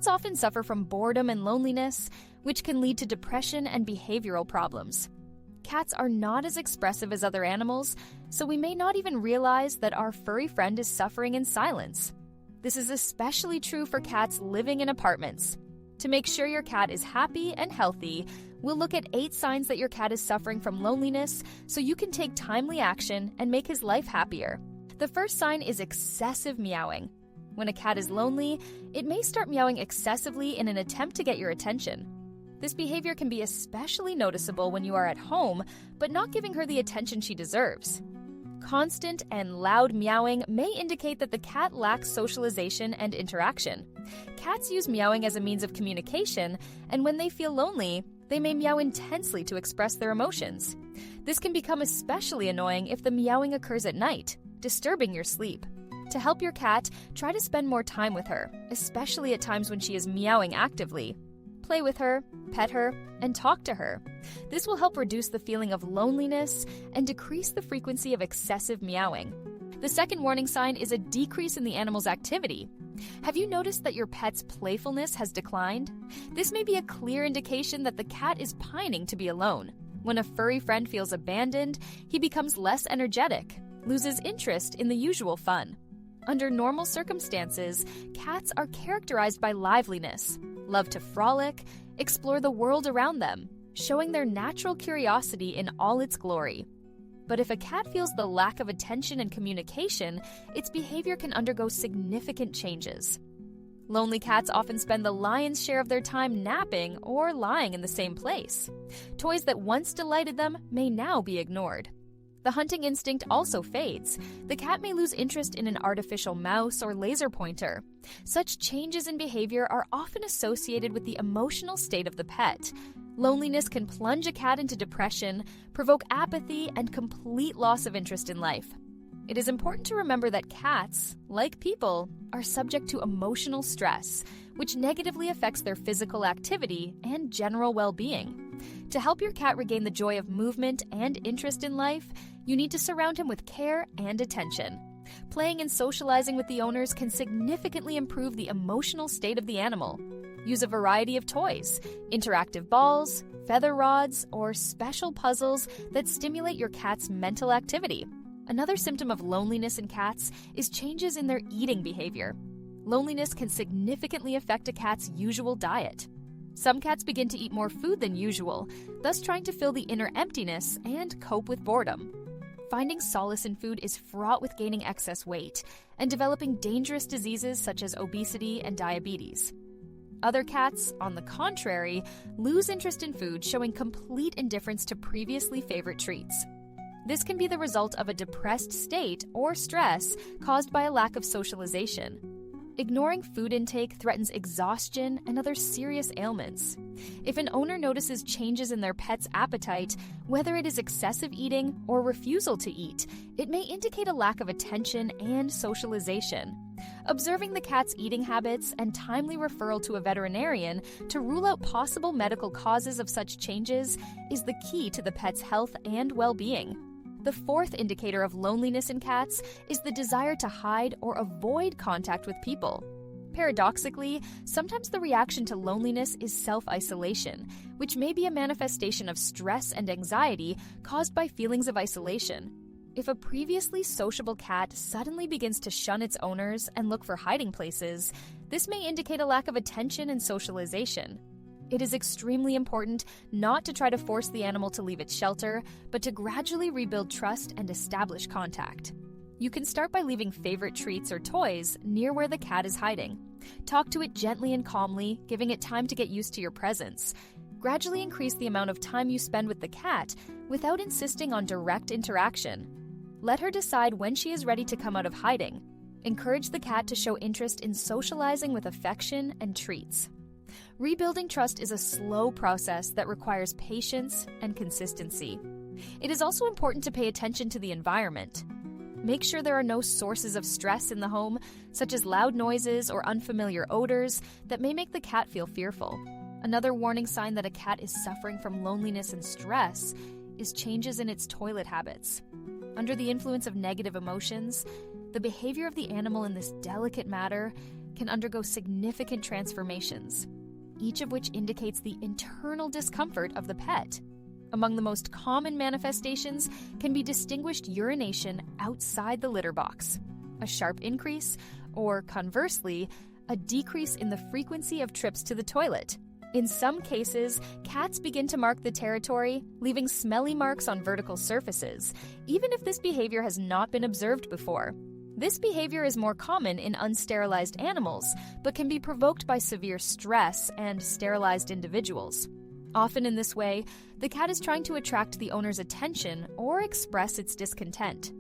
Cats often suffer from boredom and loneliness, which can lead to depression and behavioral problems. Cats are not as expressive as other animals, so we may not even realize that our furry friend is suffering in silence. This is especially true for cats living in apartments. To make sure your cat is happy and healthy, we'll look at 8 signs that your cat is suffering from loneliness so you can take timely action and make his life happier. The first sign is excessive meowing. When a cat is lonely, it may start meowing excessively in an attempt to get your attention. This behavior can be especially noticeable when you are at home, but not giving her the attention she deserves. Constant and loud meowing may indicate that the cat lacks socialization and interaction. Cats use meowing as a means of communication, and when they feel lonely, they may meow intensely to express their emotions. This can become especially annoying if the meowing occurs at night, disturbing your sleep. To help your cat, try to spend more time with her, especially at times when she is meowing actively. Play with her, pet her, and talk to her. This will help reduce the feeling of loneliness and decrease the frequency of excessive meowing. The second warning sign is a decrease in the animal's activity. Have you noticed that your pet's playfulness has declined? This may be a clear indication that the cat is pining to be alone. When a furry friend feels abandoned, he becomes less energetic, loses interest in the usual fun. Under normal circumstances, cats are characterized by liveliness, love to frolic, explore the world around them, showing their natural curiosity in all its glory. But if a cat feels the lack of attention and communication, its behavior can undergo significant changes. Lonely cats often spend the lion's share of their time napping or lying in the same place. Toys that once delighted them may now be ignored. The hunting instinct also fades. The cat may lose interest in an artificial mouse or laser pointer. Such changes in behavior are often associated with the emotional state of the pet. Loneliness can plunge a cat into depression, provoke apathy, and complete loss of interest in life. It is important to remember that cats, like people, are subject to emotional stress, which negatively affects their physical activity and general well-being. To help your cat regain the joy of movement and interest in life, you need to surround him with care and attention. Playing and socializing with the owners can significantly improve the emotional state of the animal. Use a variety of toys, interactive balls, feather rods, or special puzzles that stimulate your cat's mental activity. Another symptom of loneliness in cats is changes in their eating behavior. Loneliness can significantly affect a cat's usual diet. Some cats begin to eat more food than usual, thus trying to fill the inner emptiness and cope with boredom. Finding solace in food is fraught with gaining excess weight and developing dangerous diseases such as obesity and diabetes. Other cats, on the contrary, lose interest in food, showing complete indifference to previously favorite treats. This can be the result of a depressed state or stress caused by a lack of socialization. Ignoring food intake threatens exhaustion and other serious ailments. If an owner notices changes in their pet's appetite, whether it is excessive eating or refusal to eat, it may indicate a lack of attention and socialization. Observing the cat's eating habits and timely referral to a veterinarian to rule out possible medical causes of such changes is the key to the pet's health and well-being. The fourth indicator of loneliness in cats is the desire to hide or avoid contact with people. Paradoxically, sometimes the reaction to loneliness is self-isolation, which may be a manifestation of stress and anxiety caused by feelings of isolation. If a previously sociable cat suddenly begins to shun its owners and look for hiding places, this may indicate a lack of attention and socialization. It is extremely important not to try to force the animal to leave its shelter, but to gradually rebuild trust and establish contact. You can start by leaving favorite treats or toys near where the cat is hiding. Talk to it gently and calmly, giving it time to get used to your presence. Gradually increase the amount of time you spend with the cat without insisting on direct interaction. Let her decide when she is ready to come out of hiding. Encourage the cat to show interest in socializing with affection and treats. Rebuilding trust is a slow process that requires patience and consistency. It is also important to pay attention to the environment. Make sure there are no sources of stress in the home, such as loud noises or unfamiliar odors that may make the cat feel fearful. Another warning sign that a cat is suffering from loneliness and stress is changes in its toilet habits. Under the influence of negative emotions, the behavior of the animal in this delicate matter can undergo significant transformations, each of which indicates the internal discomfort of the pet. Among the most common manifestations can be distinguished urination outside the litter box, a sharp increase, or conversely, a decrease in the frequency of trips to the toilet. In some cases, cats begin to mark the territory, leaving smelly marks on vertical surfaces, even if this behavior has not been observed before. This behavior is more common in unsterilized animals, but can be provoked by severe stress and sterilized individuals. Often in this way, the cat is trying to attract the owner's attention or express its discontent.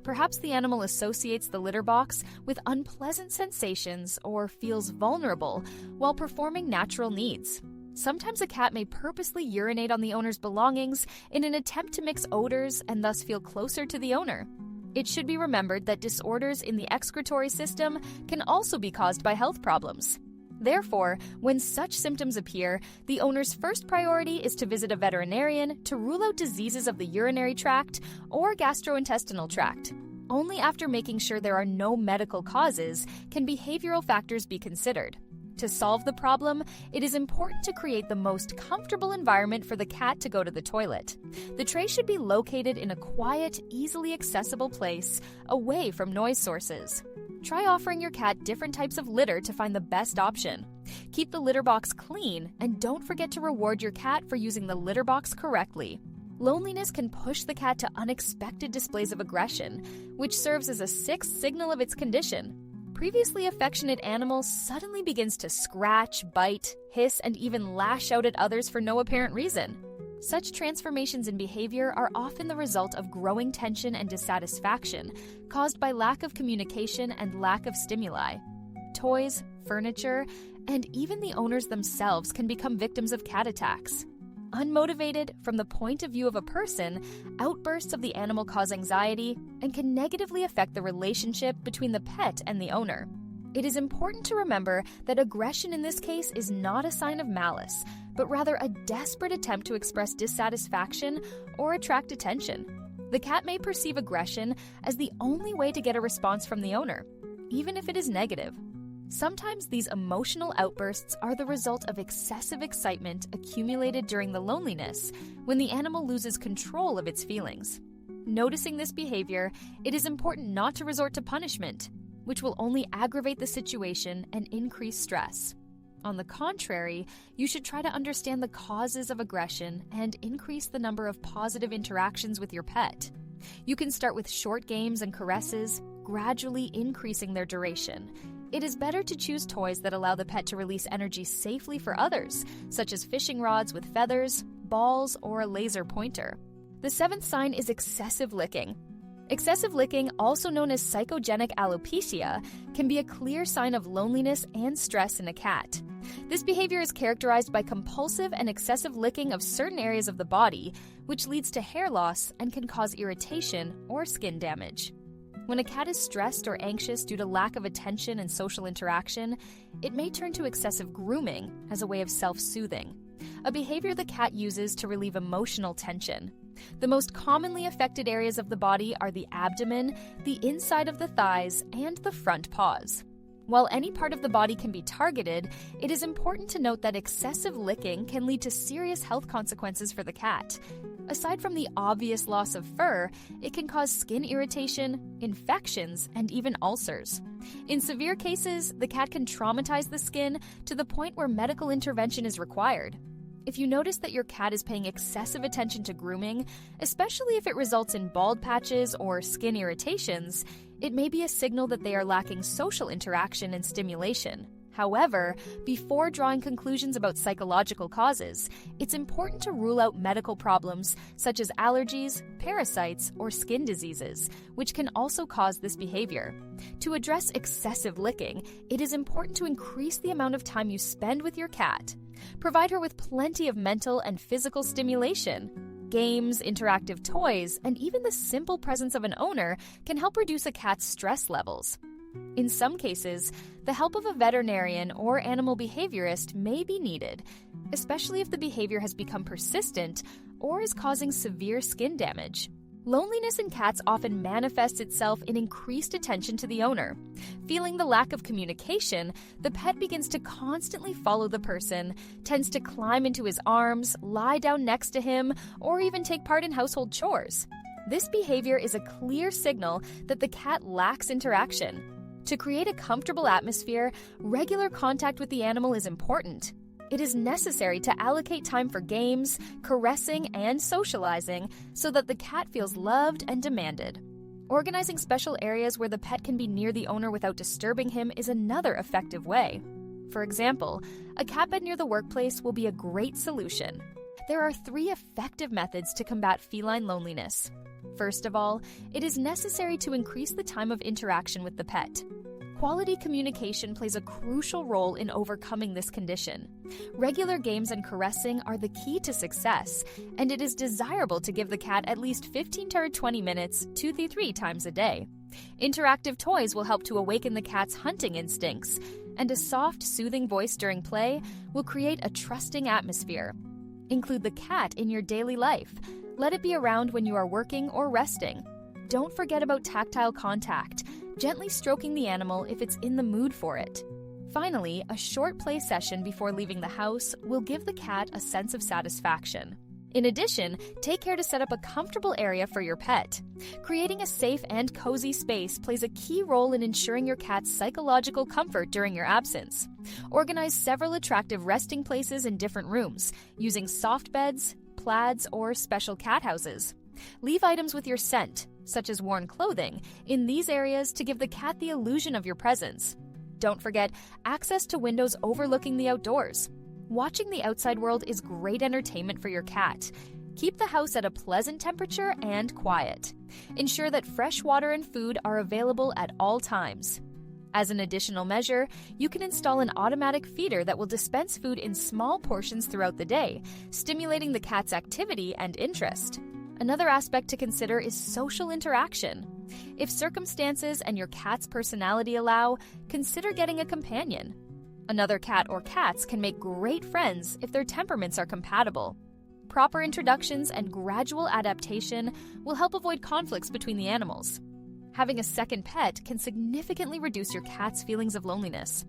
Perhaps the animal associates the litter box with unpleasant sensations or feels vulnerable while performing natural needs. Sometimes a cat may purposely urinate on the owner's belongings in an attempt to mix odors and thus feel closer to the owner. It should be remembered that disorders in the excretory system can also be caused by health problems. Therefore, when such symptoms appear, the owner's first priority is to visit a veterinarian to rule out diseases of the urinary tract or gastrointestinal tract. Only after making sure there are no medical causes can behavioral factors be considered. To solve the problem, it is important to create the most comfortable environment for the cat to go to the toilet. The tray should be located in a quiet, easily accessible place, away from noise sources. Try offering your cat different types of litter to find the best option. Keep the litter box clean, and don't forget to reward your cat for using the litter box correctly. Loneliness can push the cat to unexpected displays of aggression, which serves as a sixth signal of its condition. Previously affectionate animal suddenly begins to scratch, bite, hiss, and even lash out at others for no apparent reason. Such transformations in behavior are often the result of growing tension and dissatisfaction caused by lack of communication and lack of stimuli. Toys, furniture, and even the owners themselves can become victims of cat attacks. Unmotivated, from the point of view of a person, outbursts of the animal cause anxiety and can negatively affect the relationship between the pet and the owner. It is important to remember that aggression in this case is not a sign of malice, but rather a desperate attempt to express dissatisfaction or attract attention. The cat may perceive aggression as the only way to get a response from the owner, even if it is negative. Sometimes these emotional outbursts are the result of excessive excitement accumulated during the loneliness when the animal loses control of its feelings. Noticing this behavior, it is important not to resort to punishment, which will only aggravate the situation and increase stress. On the contrary, you should try to understand the causes of aggression and increase the number of positive interactions with your pet. You can start with short games and caresses, gradually increasing their duration. It is better to choose toys that allow the pet to release energy safely for others, such as fishing rods with feathers, balls, or a laser pointer. The seventh sign is excessive licking. Excessive licking, also known as psychogenic alopecia, can be a clear sign of loneliness and stress in a cat. This behavior is characterized by compulsive and excessive licking of certain areas of the body, which leads to hair loss and can cause irritation or skin damage. When a cat is stressed or anxious due to lack of attention and social interaction, it may turn to excessive grooming as a way of self-soothing, a behavior the cat uses to relieve emotional tension. The most commonly affected areas of the body are the abdomen, the inside of the thighs, and the front paws. While any part of the body can be targeted, it is important to note that excessive licking can lead to serious health consequences for the cat. Aside from the obvious loss of fur, it can cause skin irritation, infections, and even ulcers. In severe cases, the cat can traumatize the skin to the point where medical intervention is required. If you notice that your cat is paying excessive attention to grooming, especially if it results in bald patches or skin irritations, it may be a signal that they are lacking social interaction and stimulation. However, before drawing conclusions about psychological causes, it's important to rule out medical problems such as allergies, parasites, or skin diseases, which can also cause this behavior. To address excessive licking, it is important to increase the amount of time you spend with your cat. Provide her with plenty of mental and physical stimulation. Games, interactive toys, and even the simple presence of an owner can help reduce a cat's stress levels. In some cases, the help of a veterinarian or animal behaviorist may be needed, especially if the behavior has become persistent or is causing severe skin damage. Loneliness in cats often manifests itself in increased attention to the owner. Feeling the lack of communication, the pet begins to constantly follow the person, tends to climb into his arms, lie down next to him, or even take part in household chores. This behavior is a clear signal that the cat lacks interaction. To create a comfortable atmosphere, regular contact with the animal is important. It is necessary to allocate time for games, caressing, and socializing so that the cat feels loved and demanded. Organizing special areas where the pet can be near the owner without disturbing him is another effective way. For example, a cat bed near the workplace will be a great solution. There are 3 effective methods to combat feline loneliness. First of all, it is necessary to increase the time of interaction with the pet. Quality communication plays a crucial role in overcoming this condition. Regular games and caressing are the key to success, and it is desirable to give the cat at least 15 to 20 minutes 2 to 3 times a day. Interactive toys will help to awaken the cat's hunting instincts, and a soft, soothing voice during play will create a trusting atmosphere. Include the cat in your daily life. Let it be around when you are working or resting. Don't forget about tactile contact, gently stroking the animal if it's in the mood for it. Finally, a short play session before leaving the house will give the cat a sense of satisfaction. In addition, take care to set up a comfortable area for your pet. Creating a safe and cozy space plays a key role in ensuring your cat's psychological comfort during your absence. Organize several attractive resting places in different rooms, using soft beds, plaids, or special cat houses. Leave items with your scent, such as worn clothing, in these areas to give the cat the illusion of your presence. Don't forget access to windows overlooking the outdoors. Watching the outside world is great entertainment for your cat. Keep the house at a pleasant temperature and quiet. Ensure that fresh water and food are available at all times. As an additional measure, you can install an automatic feeder that will dispense food in small portions throughout the day, stimulating the cat's activity and interest. Another aspect to consider is social interaction. If circumstances and your cat's personality allow, consider getting a companion. Another cat or cats can make great friends if their temperaments are compatible. Proper introductions and gradual adaptation will help avoid conflicts between the animals. Having a second pet can significantly reduce your cat's feelings of loneliness.